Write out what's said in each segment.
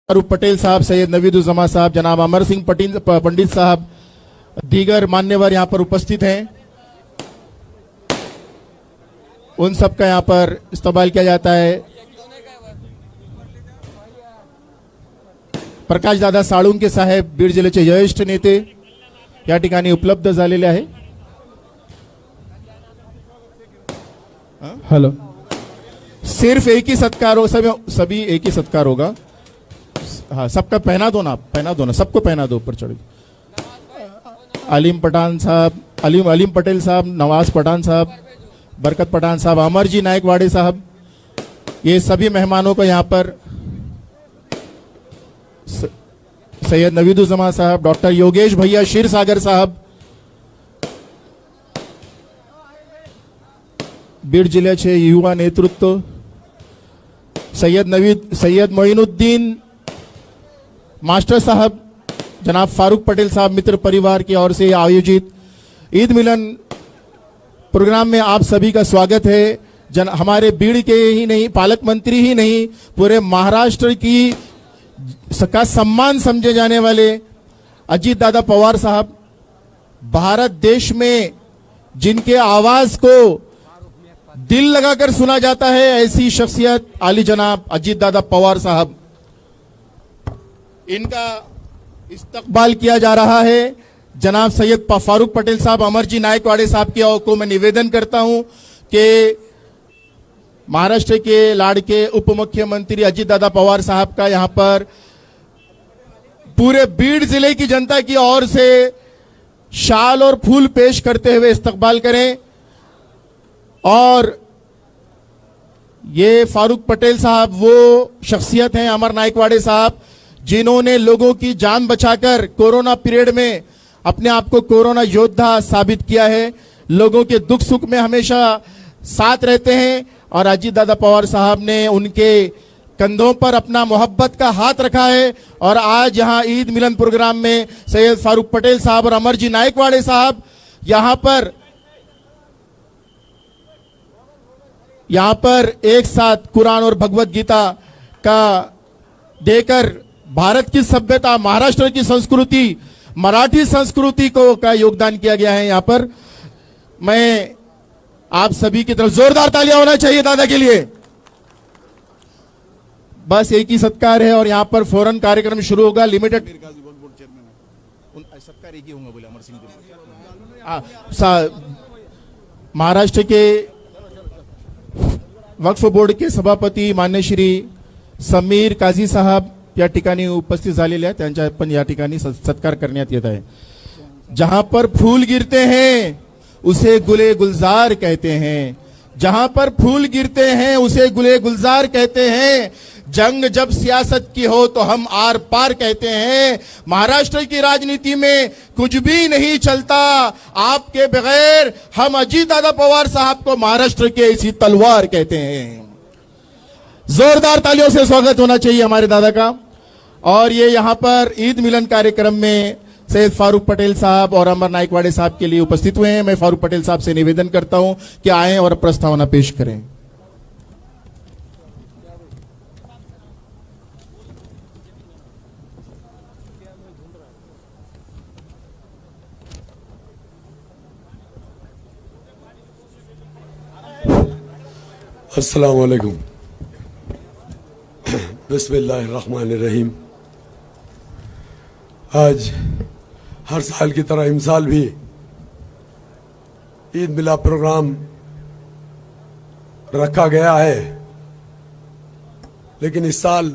फारूक पटेल साहब, सैयद नवीदुज़्ज़मा साहब, जनाब अमर सिंह पंडित साहब, दीगर मान्यवर यहाँ पर उपस्थित हैं। उन सब का यहाँ पर इस्तकबाल किया जाता है। प्रकाश दादा साळुंके साहेब, बीड जिल्ह्याचे ज्येष्ठ नेते या ठिकाणी उपलब्ध झालेले आहे। हेलो, सिर्फ एक ही सत्कार हो, सभी एक ही सत्कार होगा। हाँ, सबका पहना दो ना, सबको पहना दो, ऊपर चढ़ो। अलीम पठान साहब, अलीम पटेल साहब, नवाज पठान साहब, बरकत पठान साहब, अमर जी नायकवाड़े साहब, ये सभी मेहमानों को यहाँ पर सैयद नवीदुज़्ज़मा साहब, डॉक्टर योगेश भैया क्षीरसागर साहब, बीड जिल्ह्याचे युवा नेतृत्व, सैयद मोइनुद्दीन मास्टर साहब, जनाब फारूक पटेल साहब, मित्र परिवार की ओर से आयोजित ईद मिलन प्रोग्राम में आप सभी का स्वागत है। हमारे बीड़ के ही नहीं, पालक मंत्री ही नहीं, पूरे महाराष्ट्र की का सम्मान समझे जाने वाले अजीत दादा पवार साहब, भारत देश में जिनके आवाज को दिल लगाकर सुना जाता है, ऐसी शख्सियत आली जनाब अजीत दादा पवार साहब, इनका इस्तकबाल किया जा रहा है। जनाब सैयद फारूक पटेल साहब, अमर जी नायकवाड़े साहब की को मैं निवेदन करता हूं कि महाराष्ट्र के लाड़के उप मुख्यमंत्री अजीत दादा पवार साहब का यहां पर पूरे बीड जिले की जनता की ओर से शाल और फूल पेश करते हुए इस्तकबाल करें। और ये फारूक पटेल साहब वो शख्सियत हैं, अमर नायकवाड़े साहब, जिन्होंने लोगों की जान बचाकर कोरोना पीरियड में अपने आप को कोरोना योद्धा साबित किया है। लोगों के दुख सुख में हमेशा साथ रहते हैं और अजीत दादा पवार साहब ने उनके कंधों पर अपना मोहब्बत का हाथ रखा है। और आज यहां ईद मिलन प्रोग्राम में सैयद फारूक पटेल साहब और अमर जी नायकवाड़े साहब यहां पर एक साथ कुरान और भगवत गीता का देकर भारत की सभ्यता, महाराष्ट्र की संस्कृति, मराठी संस्कृति को का योगदान किया गया है। यहां पर मैं आप सभी की तरफ जोरदार तालियां होना चाहिए दादा के लिए। बस एक ही सत्कार है और यहां पर फौरन कार्यक्रम शुरू होगा। लिमिटेड सत्कार एक ही होगा, बोले अमर सिंह महाराष्ट्र के वक्फ बोर्ड के सभापती मान्य श्री समीर काझी साहब या ठिकाणी उपस्थित झालेले आहेत, त्यांच्या पण या ठिकाणी सत्कार करण्यात येत आहे। जहां पर फूल गिरते हैं उसे गुले गुलजार कहते हैं, जहां पर फूल गिरते हैं उसे गुले गुलजार कहते हैं। जंग जब सियासत की हो तो हम आर पार कहते हैं। महाराष्ट्र की राजनीति में कुछ भी नहीं चलता आपके बगैर, हम अजीत दादा पवार साहब को महाराष्ट्र के इसी तलवार कहते हैं। जोरदार तालियों से स्वागत होना चाहिए हमारे दादा का। और ये यहाँ पर ईद मिलन कार्यक्रम में सैयद फारूक पटेल साहब और अमर नायकवाड़े साहब के लिए उपस्थित हुए हैं। मैं फारूक पटेल साहब से निवेदन करता हूं कि आए और प्रस्तावना पेश करें। अस्सलाम वालेकुम। बिस्मिल्लाहिर्रहमानिर्रहीम। आज हर साल की तरह इस साल भी ईद मिलाद प्रोग्राम रखा गया है, लेकिन इस साल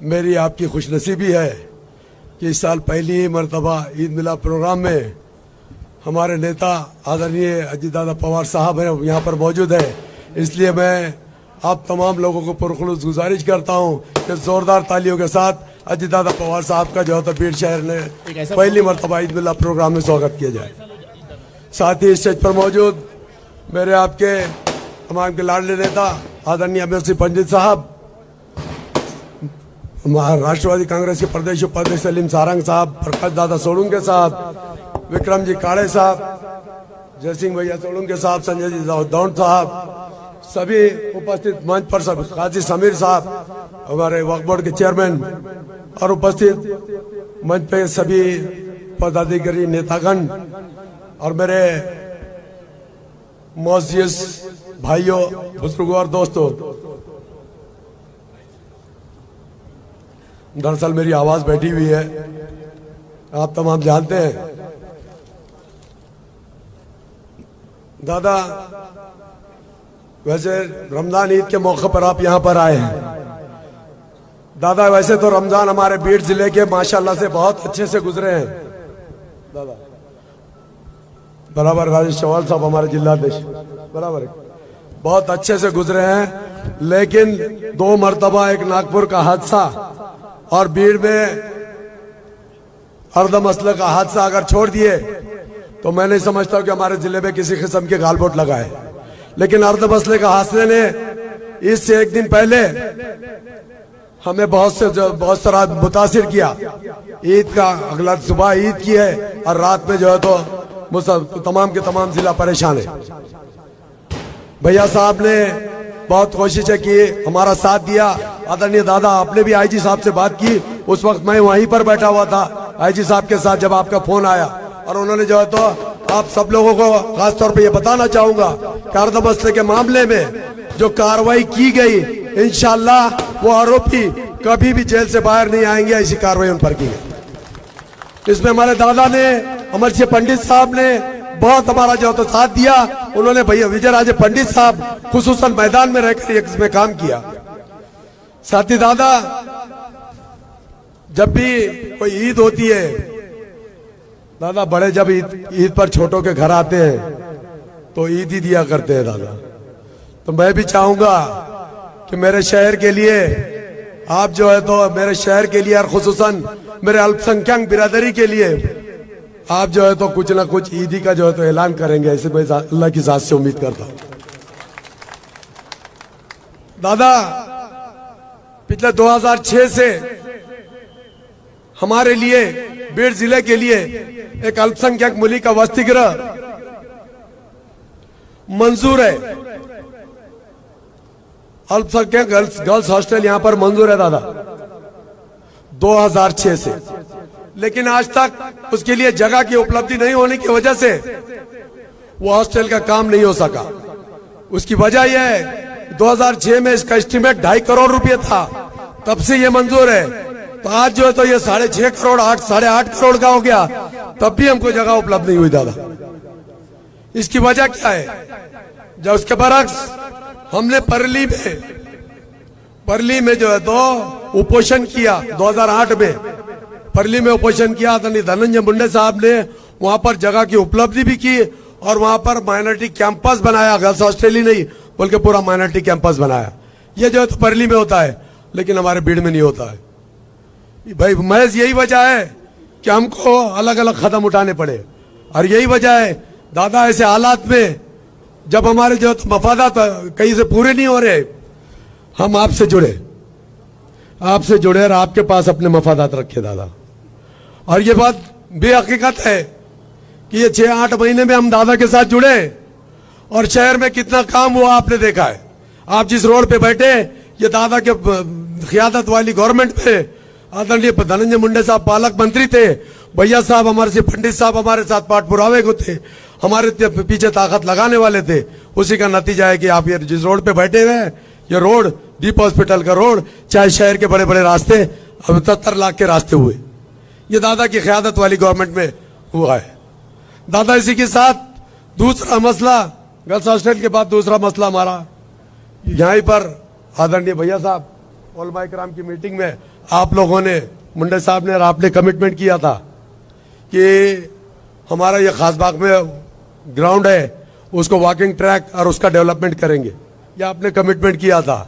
मेरी आपकी खुशनसीबी है कि इस साल पहली ही मरतबा ईद मिलाद प्रोग्राम में हमारे नेता आदरणीय अजीत दादा पवार साहब हैं, यहाँ पर मौजूद है। इसलिए मैं आप तमाम लोगों को पुरखुलूस गुजारिश करता हूं कि जोरदार तालियों के साथ अजीत दादा पवार साहब का जो है बीड शहर ने पहली मरतबा ईद मिलाद प्रोग्राम में स्वागत किया जाए। साथ ही स्टेज पर मौजूद मेरे आपके तमाम के लाडले नेता आदरणीय अमर सिंह पंडित साहब, राष्ट्रवादी कांग्रेस के प्रदेश उपाध्यक्ष सलीम सारंग साहब, प्रकाश दादा सोलुंके साहब, विक्रम जी काड़े साहब, जयसिंह भैया सोलुंके साहब, संजय जी दौड़ साहब, सभी उपस्थित मंच पर सब काजी समीर साहब हमारे वक्फ बोर्ड के चेयरमैन और उपस्थित मंच पे सभी पदाधिकारी नेतागण और मेरे मोअज़्ज़िज़ भाइयों बुजुर्गों और दोस्तों, दरअसल मेरी आवाज बैठी हुई है, आप तमाम जानते हैं। दादा, वैसे रमजान ईद के मौके पर आप यहाँ पर आए हैं। दादा, वैसे तो रमजान हमारे बीड़ जिले के माशाल्लाह से बहुत अच्छे से गुजरे हैं। दादा बराबर, राजेश चौहान साहब हमारे जिलाध्यक्ष बराबर बहुत अच्छे से गुजरे हैं, लेकिन 2 मरतबा एक नागपुर का हादसा और बीड़ में अर्ध मसले का हादसा अगर छोड़ दिए तो मैं नहीं समझता कि हमारे जिले में किसी किस्म के गालबोट लगा है। लेकिन अर्ध मसले का हादसे ने इससे एक दिन पहले हमें बहुत सारा मुतासिर किया। ईद का अगला सुबह ईद की है और रात में जो है तो तमाम के तमाम जिला परेशान है। भैया साहब ने बहुत कोशिशें की, हमारा साथ दिया। आदरणीय दादा, आपने भी आईजी साहब से बात की, उस वक्त मैं वहीं पर बैठा हुआ था आईजी साहब के साथ जब आपका फोन आया, और उन्होंने जो है तो आप सब लोगों को खासतौर पे ये बताना चाहूंगा कि अर्ध मसले के मामले में जो कार्रवाई की गई, इंशाल्लाह वो आरोपी कभी भी जेल से बाहर नहीं आएंगे, ऐसी कार्रवाई उन पर की गई। इसमें हमारे दादा ने, अमर सिंह पंडित साहब ने बहुत हमारा जो तो साथ दिया। उन्होंने भैया विजय राजे पंडित साहब खुसूसन मैदान में रहकर इसमें काम किया। साथ ही दादा, जब भी कोई ईद होती है दादा, बड़े जब ईद पर छोटों के घर आते हैं तो ईद ही दिया करते हैं दादा। तो मैं भी चाहूंगा कि मेरे शहर के लिए आप जो है तो मेरे शहर के लिए और खुसूसन मेरे अल्पसंख्यक बिरादरी के लिए आप जो है तो कुछ ना कुछ ईदी का जो है तो ऐलान करेंगे, ऐसे मैं अल्लाह की जात से उम्मीद करता हूं। दादा, पिछले 2006 से हमारे लिए बीड़ जिले के लिए एक अल्पसंख्यक मूली का वसतिगृह मंजूर है। अल्पसंख्यक गर्ल्स हॉस्टल यहां पर मंजूर है दादा 2006 से, लेकिन आज तक उसके लिए जगह की उपलब्धि नहीं होने की वजह से वो हॉस्टल का काम नहीं हो सका। उसकी वजह यह है 2006 में इसका एस्टीमेट 2.5 करोड़ रुपए था, तब से ये मंजूर है। तो आज जो है तो ये 6.5 करोड़ 8.5 करोड़ का हो गया, तब भी हमको जगह उपलब्ध नहीं हुई दादा। इसकी वजह क्या है? जब उसके बरक्स हमने परली में जो है तो उपोषण किया 2008 में, परली में उपोषण किया। धनंजय मुंडे साहब ने वहां पर जगह की उपलब्धि भी की और वहां पर माइनॉरिटी कैंपस बनाया, गर्ल्स हॉस्टल ही नहीं बल्कि पूरा माइनॉरिटी कैंपस बनाया। ये जो है तो परली में होता है, लेकिन हमारे बीड़ में नहीं होता है भाई। महज यही वजह है कि हमको अलग अलग कदम उठाने पड़े, और यही वजह है दादा, ऐसे हालात में जब हमारे जो तो मफादात कहीं से पूरे नहीं हो रहे, हम आपसे जुड़े और आपके पास अपने मफादात रखे दादा। और ये बात बेहकीकत है कि ये 6-8 महीने में हम दादा के साथ जुड़े और शहर में कितना काम हुआ आपने देखा है। आप जिस रोड पे बैठे, ये दादा के क़ियादत वाली गवर्नमेंट में आदरणीय धनंजय मुंडे साहब पालक मंत्री थे, भैया साहब हमारे से पंडित साहब हमारे साथ पाठ पुरावे को थे, हमारे पीछे ताकत लगाने वाले थे। उसी का नतीजा है कि आप ये जिस रोड पे बैठे हुए हैं, ये रोड दीप हॉस्पिटल का रोड, चाहे शहर के बड़े बड़े रास्ते, अब 73 लाख के रास्ते हुए, ये दादा की क़ियादत वाली गवर्नमेंट में हुआ है दादा। इसी के साथ दूसरा मसला, गर्ल्स हॉस्टल के बाद दूसरा मसला हमारा यहीं पर आदरणीय भैया साहब उलमा इकराम की मीटिंग में आप लोगों ने, मुंडे साहब ने और आपने कमिटमेंट किया था कि हमारा ये खासबाग में ग्राउंड है, उसको वॉकिंग ट्रैक और उसका डेवलपमेंट करेंगे, ये आपने कमिटमेंट किया था।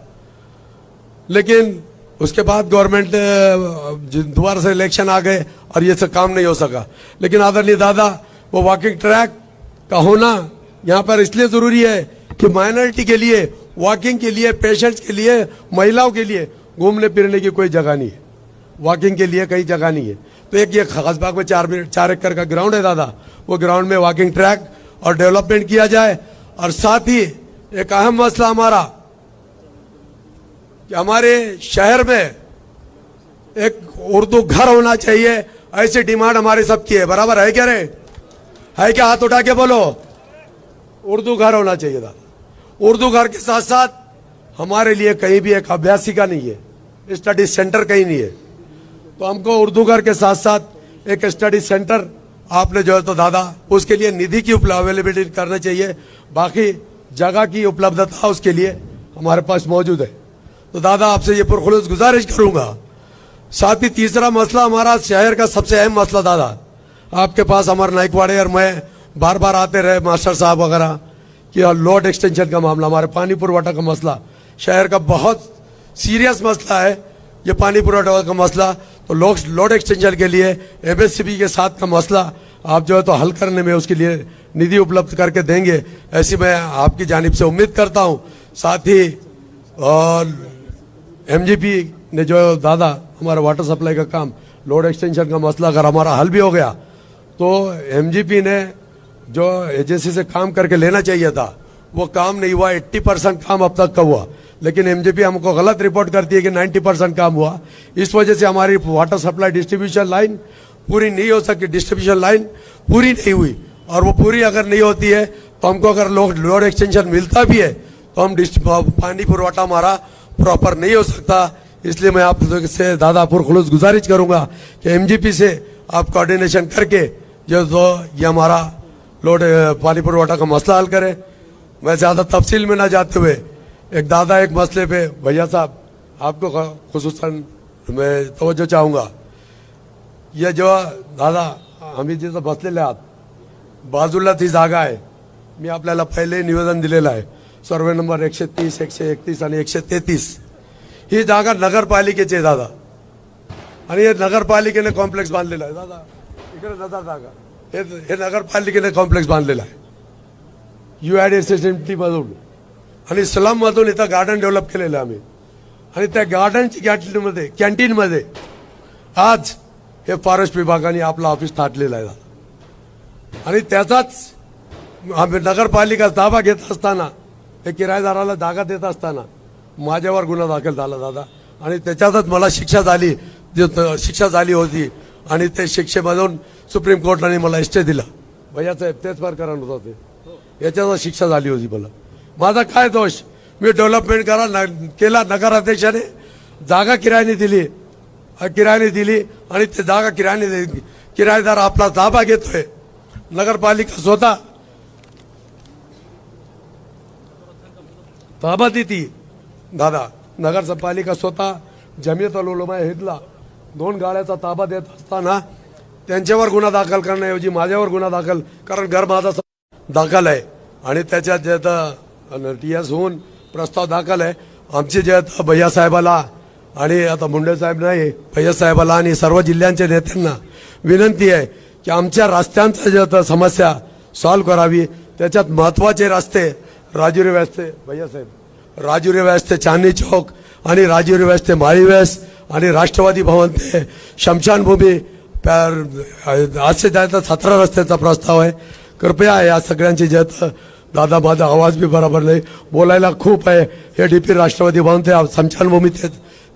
लेकिन उसके बाद गवर्नमेंट दोबारा से इलेक्शन आ गए और ये सब काम नहीं हो सका। लेकिन आदरणीय दादा, वो वॉकिंग ट्रैक का होना यहाँ पर इसलिए जरूरी है कि माइनॉरिटी के लिए, वॉकिंग के लिए, पेशेंट्स के लिए, महिलाओं के लिए घूमने फिरने की कोई जगह नहीं है, वॉकिंग के लिए कहीं जगह नहीं है। तो एक ये खासबाग में 4 एकड़ का ग्राउंड है दादा, वो ग्राउंड में वॉकिंग ट्रैक और डेवलपमेंट किया जाए, और साथ ही एक अहम मसला हमारा कि हमारे शहर में एक उर्दू घर होना चाहिए, ऐसी डिमांड हमारी सबकी है। बराबर है क्या रे? है क्या? हाथ उठा के बोलो। उर्दू घर होना चाहिए था। उर्दू घर के साथ साथ हमारे लिए कहीं भी एक अभ्यासिका नहीं है, स्टडी सेंटर कहीं नहीं है। तो हमको उर्दू घर के साथ साथ एक स्टडी सेंटर आपने जो है तो दादा उसके लिए निधि की अवेलेबिलिटी करना चाहिए। बाकी जगह की उपलब्धता उसके लिए हमारे पास मौजूद है। तो दादा आपसे ये पुरखुलूस गुजारिश करूंगा। साथ ही तीसरा मसला हमारा शहर का सबसे अहम मसला दादा, आपके पास अमर नाइकवाड़े और मैं बार बार आते रहे मास्टर साहब वगैरह कि लोड एक्सटेंशन का मामला, हमारे पानी पुरवठा का मसला शहर का बहुत सीरियस मसला है ये पानी पुरवठा का मसला। तो लोड एक्सटेंशन के लिए एमएससीबी के साथ का मसला आप जो है तो हल करने में उसके लिए निधि उपलब्ध करके देंगे, ऐसी मैं आपकी जानिब से उम्मीद करता हूं। साथ ही एमजीपी ने जो दादा हमारा वाटर सप्लाई का काम, लोड एक्सटेंशन का मसला अगर हमारा हल भी हो गया तो एमजीपी ने जो एजेंसी से काम करके लेना चाहिए था वो काम नहीं हुआ। 80% काम अब तक का हुआ, लेकिन एमजीपी हमको गलत रिपोर्ट करती है कि 90% काम हुआ। इस वजह से हमारी वाटर सप्लाई डिस्ट्रीब्यूशन लाइन पूरी नहीं हो सकी, डिस्ट्रीब्यूशन लाइन पूरी नहीं हुई। और वो पूरी अगर नहीं होती है तो हमको अगर लोड एक्सटेंशन मिलता भी है तो हम पानी पुरवठा हमारा प्रॉपर नहीं हो सकता। इसलिए मैं आपसे दादा पुरखुलूस गुजारिश करूंगा कि एमजीपी से आप कोऑर्डिनेशन करके जो तो ये हमारा लोड पानी पुरवठा का मसला हल करें। मैं ज्यादा तफसील में ना जाते हुए एक दादा एक मसले पे भैया साहब आपको खुसूसन मैं तवज्जो चाहूंगा। ये जो दादा आम्ही जिथं बसलेले आहात बाजूला ती जागा आहे, मी आपल्याला पहिले निवेदन दिलेलं आहे। सर्वे नंबर 130, 131 आणि 133 ही जागा नगरपालिकेची आहे दादा, आणि हे नगरपालिकेने कॉम्प्लेक्स बांधलेला आहे दादा। इकडे नजर जागा हे नगरपालिकेने कॉम्प्लेक्स बांधलेला आहे UIDCT मधून आणि स्लम मधून इथं गार्डन डेव्हलप केलेलं आहे आम्ही। आणि त्या गार्डनची कॅन्टीन मध्ये आज हे फॉरेस्ट विभागाने आपलं ऑफिस थाटलेलं आहे आणि त्याचाच आम्ही नगरपालिका ताबा घेत असताना हे किरायदाराला जागा देत असताना माझ्यावर गुन्हा दाखल झाला दादा। आणि त्याच्यातच मला शिक्षा झाली होती आणि ते शिक्षेमधून सुप्रीम कोर्टाने मला स्टे दिला। भैया साहेब तेच प्रकरण होतं ते, याच्यावर शिक्षा झाली होती मला। माझा काय दोष? मी डेव्हलपमेंट केला, नगराध्यक्षाने जागा किरायाने दिली आणि ते जागा किरायदार आपला ताबा घेतोय। नगरपालिका स्वतः ताबा देती दादा, नगरपालिका स्वतः जमियत उलमा हिंदला 2 गाड्याचा ताबा देत असताना त्यांच्यावर गुन्हा दाखल करण्याऐवजी माझ्यावर गुन्हा दाखल, कारण घर माझा दाखल आहे आणि त्याच्यात जे TS होऊन प्रस्ताव दाखल आहे। आमचे जे भैया साहेबाला आणि आता मुंडे साहेब नाही, भैया साहेबाला आणि सर्व जिल्ह्यांच्या नेत्यांना विनंती आहे की आमच्या रस्त्यांचा जे समस्या सॉल्व्ह करावी। त्याच्यात महत्वाचे रस्ते राजुरी वेस ते भैया साहेब, राजुरी वेस ते चांदणी चौक आणि राजुरी वेस ते माळी वेस आणि राष्ट्रवादी भवन ते शमशानभूमी असे जायचं 17 रस्त्याचा प्रस्ताव आहे। कृपया या सगळ्यांची जत दादा माझा आवाज भी बरोबर नाही, बोलायला खूप आहे। हे डीपी राष्ट्रवादी भवन ते शमशानभूमी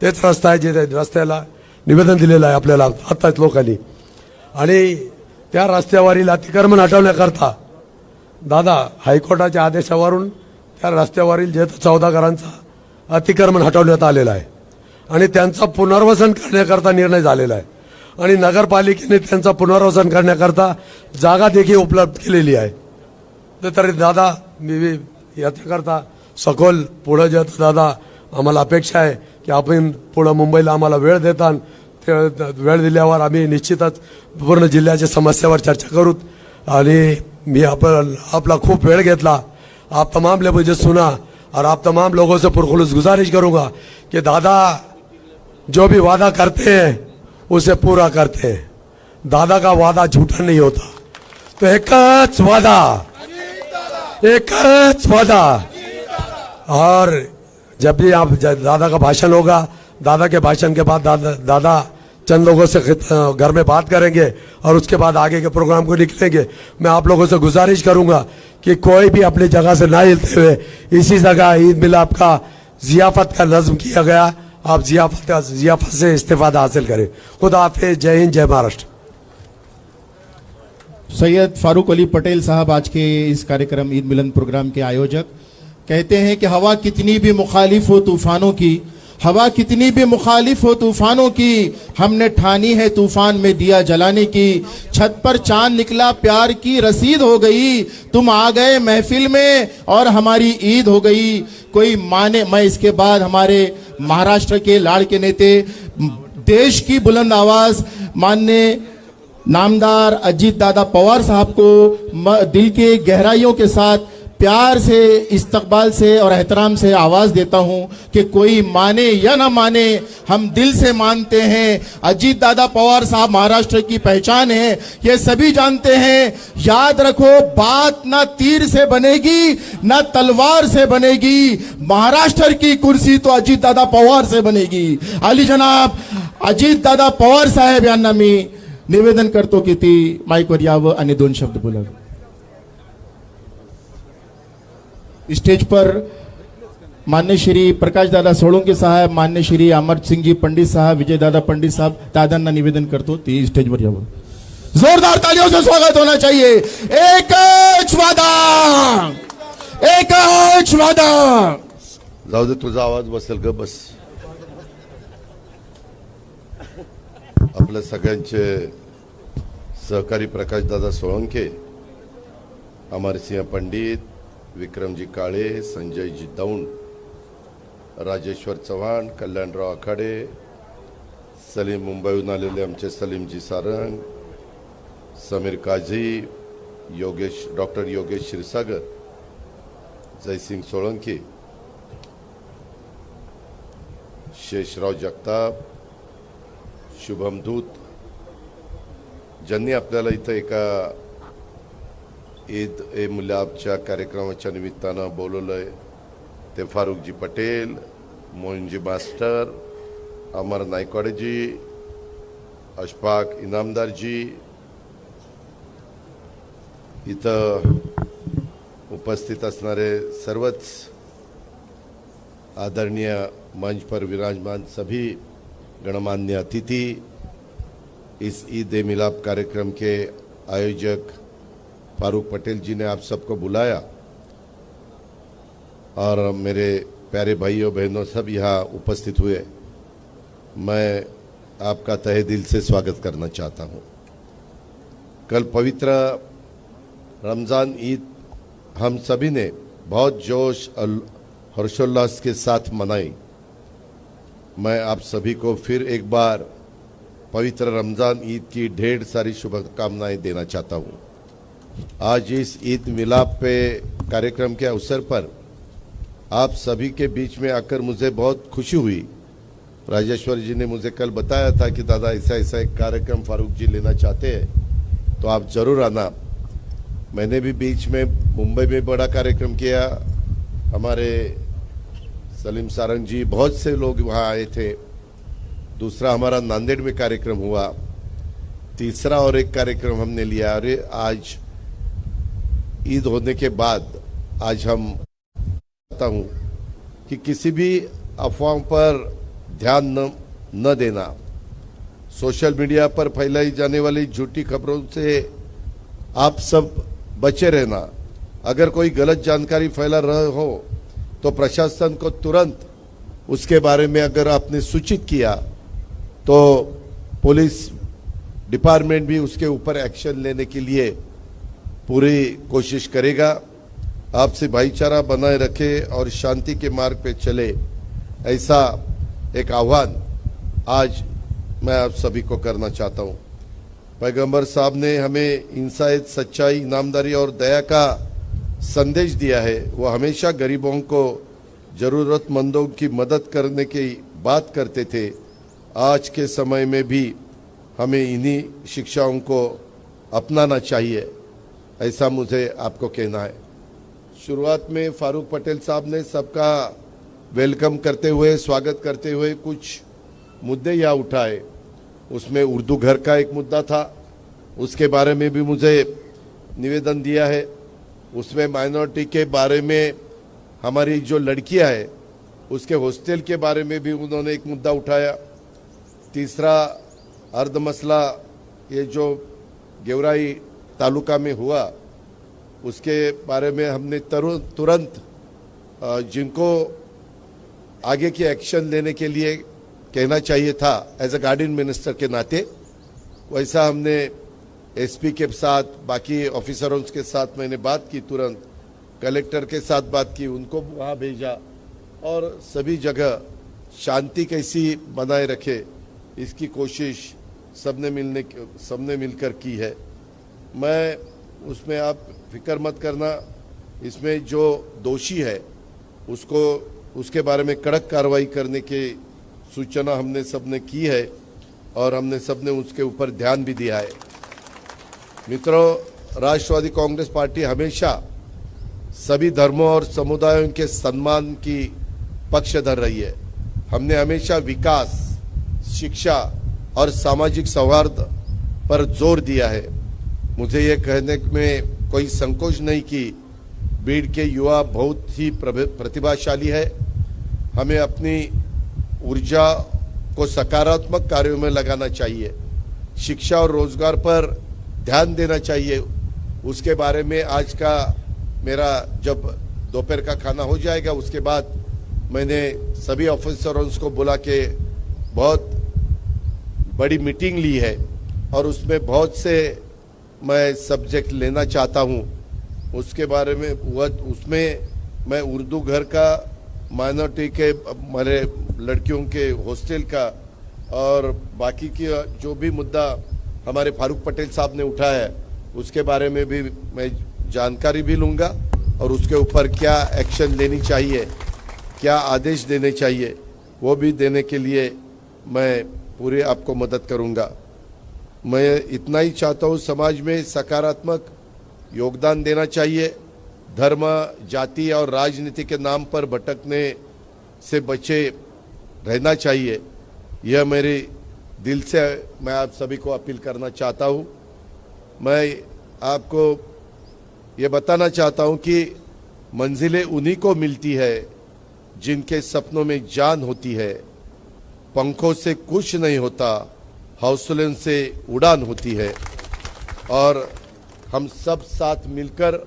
तेच रस्ता आहे जे रस्त्याला निवेदन दिलेलं आहे आपल्याला आताच लोकांनी। आणि त्या रस्त्यावरील अतिक्रमण हटवण्याकरता दादा हायकोर्टाच्या आदेशावरून त्या रस्त्यावरील जे 14 घरांचा अतिक्रमण हटवण्यात आलेला आहे आणि त्यांचा पुनर्वसन करण्याकरता निर्णय झालेला आहे आणि नगरपालिकेने त्यांचा पुनर्वसन करण्याकरता जागा देखील उपलब्ध केलेली आहे। तरी दादा मी याच्याकरता सखोल पुढे जात दादा आम्हाला अपेक्षा आहे की आपण पुढे मुंबईला आम्हाला वेळ देतान, वेळ दिल्यावर आम्ही निश्चितच पूर्ण जिल्ह्याच्या समस्यावर चर्चा करू। आणि मी आपला खूप वेळ घेतला, आप तमाम लोग मुझे सुना और आप तमाम लोगों से पुरखुलूस गुजारिश करूंगा कि दादा जो भी वादा करते हैं उसे पूरा करते हैं। दादा का वादा झूठा नहीं होता। तो एकच वादा और जब भी आप दादा का भाषण होगा, दादा के भाषण के बाद दादा चंद लोगों से घर में बात करेंगे और उसके बाद आगे के प्रोग्राम को निकलेंगे। मैं आप लोगों से गुजारिश करूंगा कि कोई भी अपनी जगह से ना हिलते हुए इसी जगह ईद मिलाप का जियाफत का नज्म किया गया, आप जियाफत से इस्तेफादा हासिल करें। खुदा हाफिज, जय हिंद, जय महाराष्ट्र। सैयद फारूक अली पटेल साहब आज के इस कार्यक्रम ईद मिलन प्रोग्राम के आयोजक कहते हैं कि हवा कितनी भी मुखालिफ हो तूफानों की, हवा कितनी भी मुखालिफ हो तूफानों की, हमने ठानी है तूफान में दिया जलाने की। छत पर चांद निकला प्यार की रसीद हो गई, तुम आ गए महफिल में और हमारी ईद हो गई। कोई माने, मैं इसके बाद हमारे महाराष्ट्र के लाड़ के नेते, देश की बुलंद आवाज माननीय नामदार अजीत दादा पवार साहब को दिल के गहराइयों के साथ प्यार से, इस्तकबाल से और एहतराम से आवाज देता हूं कि कोई माने या ना माने, हम दिल से मानते हैं। अजीत दादा पवार साहब महाराष्ट्र की पहचान है, ये सभी जानते हैं। याद रखो, बात ना तीर से बनेगी ना तलवार से बनेगी, महाराष्ट्र की कुर्सी तो अजीत दादा पवार से बनेगी। अली जनाब अजीत दादा पवार साहेब यांना मी निवेदन करतो की ती माईकवर यावं आणि 2 शब्द बोलावे। स्टेज पर मान्य श्री प्रकाश दादा सोळंके साहेब, मान्य श्री अमर सिंह जी पंडित साहब, विजय दादा पंडित साहब दादांना निवेदन करतो ती स्टेजवर यावं। जोरदार तालियों से स्वागत होना चाहिए। एकच वादा, एकच वादा। जाऊ दे, तुझा आवाज बसेल ग बस। आपल्या सगळ्यांचे सहकारी प्रकाश दादा सोळंके, अमरसिंह पंडित, विक्रमजी काळे, संजयजी दौंड, राजेश्वर चव्हाण, कल्याणराव आखाडे, सलीम, मुंबईहून आलेले आमचे सलीमजी सारंग, समीर काझी, योगेश, डॉक्टर योगेश क्षीरसागर, जयसिंग सोळंके, शेषराव जगताप, शुभम दूत, ज्यांनी आपल्याला इथं एका ईद ए मिलापच्या कार्यक्रमाच्या निमित्तानं बोलवलंय ते फारूकजी पटेल, मोहनजी मास्टर, अमर नायकवाडेजी, अशफाक इनामदारजी, इथं उपस्थित असणारे सर्वच आदरणीय मंच पर विराजमान सभी गणमान्य अतिथि, इस ईद ए मिलाप कार्यक्रम के आयोजक फारूक पटेल जी ने आप सबको बुलाया और मेरे प्यारे भाइयों बहनों सब यहाँ उपस्थित हुए, मैं आपका तहे दिल से स्वागत करना चाहता हूँ। कल पवित्र रमज़ान ईद हम सभी ने बहुत जोश और हर्षोल्लास के साथ मनाई। मैं आप सभी को फिर एक बार पवित्र रमज़ान ईद की ढेर सारी शुभकामनाएं देना चाहता हूँ। आज इस ईद मिलाप पे कार्यक्रम के अवसर पर आप सभी के बीच में आकर मुझे बहुत खुशी हुई। राजेश्वर जी ने मुझे कल बताया था कि दादा ऐसा ऐसा एक कार्यक्रम फारूक जी लेना चाहते हैं तो आप जरूर आना। मैंने भी बीच में मुंबई में बड़ा कार्यक्रम किया, हमारे सलीम सारंग जी, बहुत से लोग वहाँ आए थे। दूसरा हमारा नांदेड़ में कार्यक्रम हुआ, तीसरा और एक कार्यक्रम हमने लिया। अरे आज ईद होने के बाद आज हम चाहता हूँ कि किसी भी अफवाहों पर ध्यान न देना, सोशल मीडिया पर फैलाई जाने वाली झूठी खबरों से आप सब बचे रहना। अगर कोई गलत जानकारी फैला रहे हो तो प्रशासन को तुरंत उसके बारे में अगर आपने सूचित किया तो पुलिस डिपार्टमेंट भी उसके ऊपर एक्शन लेने के लिए पूरी कोशिश करेगा। आपसे भाईचारा बनाए रखे और शांति के मार्ग पे चले, ऐसा एक आह्वान आज मैं आप सभी को करना चाहता हूँ। पैगंबर साहब ने हमें इंसानियत, सच्चाई, ईमानदारी और दया का संदेश दिया है। वो हमेशा गरीबों को, ज़रूरतमंदों की मदद करने की बात करते थे। आज के समय में भी हमें इन्हीं शिक्षाओं को अपनाना चाहिए, ऐसा मुझे आपको कहना है। शुरुआत में फारूक पटेल साहब ने सबका वेलकम करते हुए, स्वागत करते हुए कुछ मुद्दे यहाँ उठाए। उसमें उर्दू घर का एक मुद्दा था, उसके बारे में भी मुझे निवेदन दिया है। उसमें माइनॉरिटी के बारे में हमारी जो लड़कियां है उसके हॉस्टल के बारे में भी उन्होंने एक मुद्दा उठाया। तीसरा अर्ध मसला ये जो गेवराई तालुका में हुआ उसके बारे में हमने तुरंत जिनको आगे की एक्शन लेने के लिए कहना चाहिए था एज अ गार्डियन मिनिस्टर के नाते, वैसा हमने एसपी के साथ बाकी ऑफिसरों के साथ मैंने बात की, तुरंत कलेक्टर के साथ बात की, उनको वहाँ भेजा और सभी जगह शांति कैसी बनाए रखे इसकी कोशिश सबने मिलकर की है। मैं उसमें आप फिक्र मत करना, इसमें जो दोषी है उसको उसके बारे में कड़क कार्रवाई करने की सूचना हमने सबने की है और हमने सबने उसके ऊपर ध्यान भी दिया है। मित्रों, राष्ट्रवादी कांग्रेस पार्टी हमेशा सभी धर्मों और समुदायों के सम्मान की पक्षधर रही है। हमने हमेशा विकास, शिक्षा और सामाजिक सौहार्द पर जोर दिया है। मुझे ये कहने में कोई संकोच नहीं कि बीड़ के युवा बहुत ही प्रतिभाशाली है। हमें अपनी ऊर्जा को सकारात्मक कार्यों में लगाना चाहिए, शिक्षा और रोजगार पर ध्यान देना चाहिए। उसके बारे में आज का मेरा जब दोपहर का खाना हो जाएगा उसके बाद मैंने सभी ऑफिसरों को बुला के बहुत बड़ी मीटिंग ली है और उसमें बहुत से मैं सब्जेक्ट लेना चाहता हूँ। उसके बारे में उसमें मैं उर्दू घर का, माइनॉरिटी के हमारे लड़कियों के हॉस्टल का और बाकी की जो भी मुद्दा हमारे फारूक पटेल साहब ने उठाया है उसके बारे में भी मैं जानकारी भी लूँगा और उसके ऊपर क्या एक्शन लेनी चाहिए, क्या आदेश देने चाहिए, वो भी देने के लिए मैं पूरी आपको मदद करूँगा। मैं इतना ही चाहता हूँ, समाज में सकारात्मक योगदान देना चाहिए। धर्म, जाति और राजनीति के नाम पर भटकने से बचे रहना चाहिए। यह मेरे दिल से मैं आप सभी को अपील करना चाहता हूँ। मैं आपको ये बताना चाहता हूँ कि मंजिलें उन्हीं को मिलती है जिनके सपनों में जान होती है। पंखों से कुछ नहीं होता, हौसलों से उड़ान होती है। और हम सब साथ मिलकर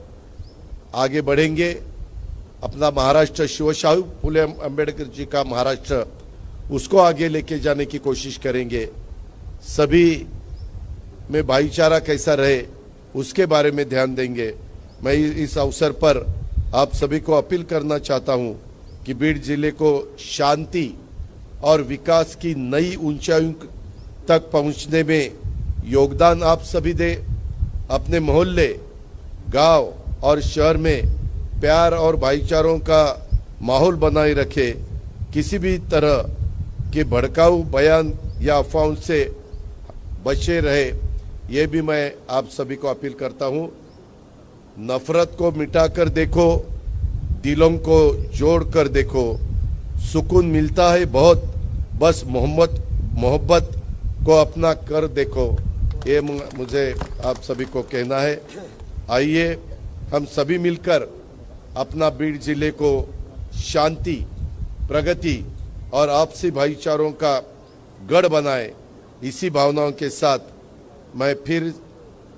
आगे बढ़ेंगे। अपना महाराष्ट्र, शिवशाहू फुले अंबेडकर जी का महाराष्ट्र, उसको आगे लेके जाने की कोशिश करेंगे। सभी में भाईचारा कैसा रहे उसके बारे में ध्यान देंगे। मैं इस अवसर पर आप सभी को अपील करना चाहता हूं कि बीड़ जिले को शांति और विकास की नई ऊंचाइयों तक पहुंचने में योगदान आप सभी दें। अपने मोहल्ले, गांव और शहर में प्यार और भाईचारों का माहौल बनाए रखे। किसी भी तरह के भड़काऊ बयान या अफवाहों से बचे रहे, ये भी मैं आप सभी को अपील करता हूं। नफरत को मिटाकर देखो, दिलों को जोड़कर देखो, सुकून मिलता है बहुत। बस मोहब्बत को अपना कर देखो, ये मुझे आप सभी को कहना है। आइए हम सभी मिलकर अपना बीड़ जिले को शांति, प्रगति और आपसी भाईचारों का गढ़ बनाए। इसी भावनाओं के साथ मैं फिर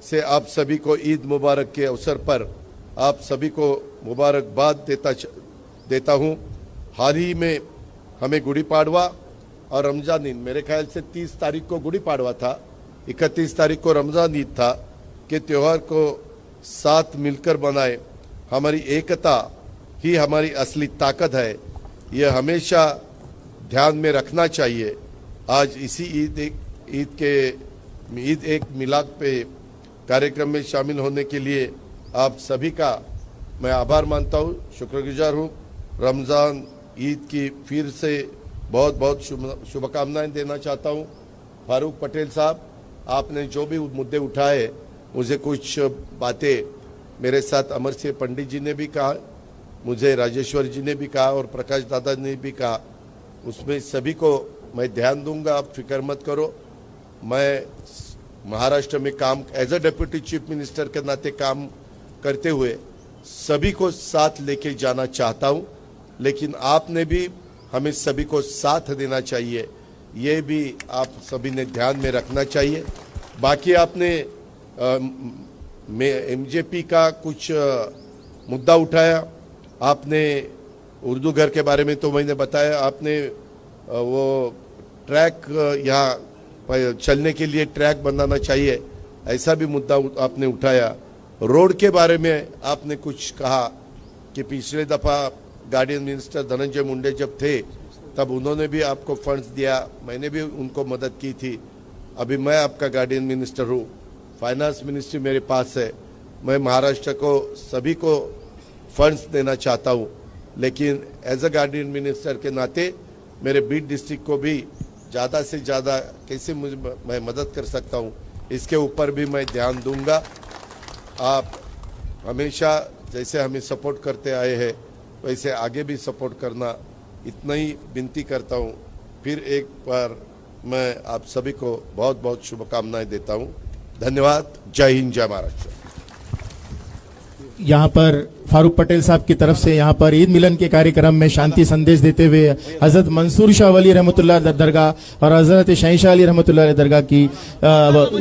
से आप सभी को ईद मुबारक के अवसर पर आप सभी को मुबारकबाद देता हूं। हाल ही में हमें गुड़ी पाड़वा और रमजान ईद, मेरे ख्याल से 30 तारीख को गुड़ी पाड़वा था, 31 तारीख को रमजान ईद था, कि त्यौहार को साथ मिलकर बनाए। हमारी एकता ही हमारी असली ताकत है, यह हमेशा ध्यान में रखना चाहिए। आज इसी ईद एक मिलाद पे कार्यक्रम में शामिल होने के लिए आप सभी का मैं आभार मानता हूँ, शुक्रगुजार हूँ। रमज़ान ईद की फिर से बहुत बहुत शुभकामनाएं देना चाहता हूँ। फारूक पटेल साहब, आपने जो भी मुद्दे उठाए, मुझे कुछ बातें मेरे साथ अमर सिंह पंडित जी ने भी कहा, मुझे राजेश्वर जी ने भी कहा और प्रकाश दादा ने भी कहा, उसमें सभी को मैं ध्यान दूंगा। आप फिक्र मत करो। मैं महाराष्ट्र में काम as a deputy chief minister के नाते काम करते हुए सभी को साथ लेके जाना चाहता हूं, लेकिन आपने भी हमें सभी को साथ देना चाहिए, ये भी आप सभी ने ध्यान में रखना चाहिए। बाकी आपने एमजेपी का कुछ मुद्दा उठाया, आपने उर्दू घर के बारे में तो मैंने बताया, आपने वो ट्रैक यहाँ चलने के लिए ट्रैक बनाना चाहिए, ऐसा भी मुद्दा आपने उठाया। रोड के बारे में आपने कुछ कहा कि पिछले दफ़ा गार्डियन मिनिस्टर धनंजय मुंडे जब थे तब उन्होंने भी आपको फंड्स दिया, मैंने भी उनको मदद की थी। अभी मैं आपका गार्डियन मिनिस्टर हूँ, फाइनेंस मिनिस्ट्री मेरे पास है, मैं महाराष्ट्र को सभी को फंड्स देना चाहता हूँ, लेकिन एज अ गार्डियन मिनिस्टर के नाते मेरे बीट डिस्ट्रिक्ट को भी ज़्यादा से ज़्यादा कैसे मैं मदद कर सकता हूँ, इसके ऊपर भी मैं ध्यान दूंगा। आप हमेशा जैसे हमें सपोर्ट करते आए हैं वैसे आगे भी सपोर्ट करना, इतना ही विनती करता हूँ। फिर एक बार मैं आप सभी को बहुत बहुत शुभकामनाएं देता हूँ। धन्यवाद। जय हिंद, जय महाराष्ट्र। यहाँ पर फारूक पटेल साहब की तरफ से यहाँ पर ईद मिलन के कार्यक्रम में शांति संदेश देते हुए हजरत मंसूर शाह वली रहमतुल्लाह दरगाह और हजरत शहनशाह अली रहमतुल्लाह दरगाह की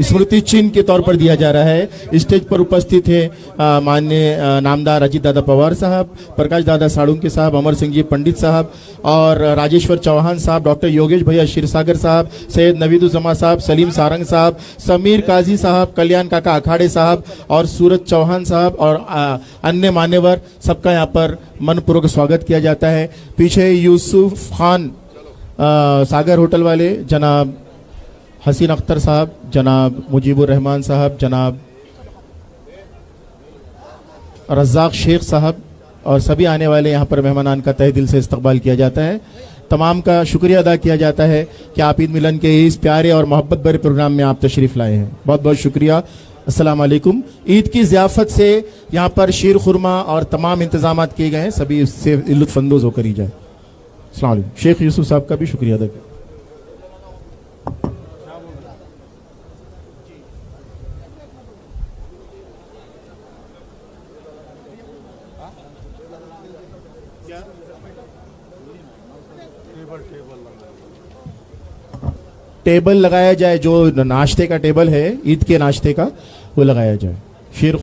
स्मृति चिन्ह के तौर पर दिया जा रहा है। स्टेज पर उपस्थित है माननीय नामदार अजीत दादा पवार साहब, प्रकाश दादा साळुंके साहब, अमर सिंह जी पंडित साहब और राजेश्वर चौहान साहब, डॉक्टर योगेश भैया क्षीरसागर साहब, सैयद नवीदुज्जमा साहब, सलीम सारंग साहब, समीर काजी साहब, कल्याण काका अखाड़े साहब और सूरज चौहान साहब और अन्य मान्यवर सबका यहाँ पर मनपूर्वक स्वागत किया जाता है। पीछे यूसुफ खान सागर होटल वाले, जनाब हसीन अख्तर साहब, जनाब मुजीबुर रहमान साहब, जनाब रज़ाक शेख साहब और सभी आने वाले यहाँ पर मेहमानान का तहे दिल से इस्तकबाल किया जाता है। तमाम का शुक्रिया अदा किया जाता है कि आप ईद मिलन के इस प्यारे और मोहब्बत भरे प्रोग्राम में आप तशरीफ़ लाए हैं। बहुत बहुत शुक्रिया। अस्सलाम वालेकुम। ईद की ज़ियाफ़त से यहाँ पर शीर खुरमा और तमाम इंतजाम किए गए हैं, सभी इससे लुत्फ़अंदोज़ होकर ही जाए। अस्सलाम वालेकुम। शेख यूसुफ साहब का भी शुक्रिया अदा किया। टेबल लगाया जाए, जो नाश्ते का टेबल है ईद के नाश्ते का वो लगाया जाए। शीर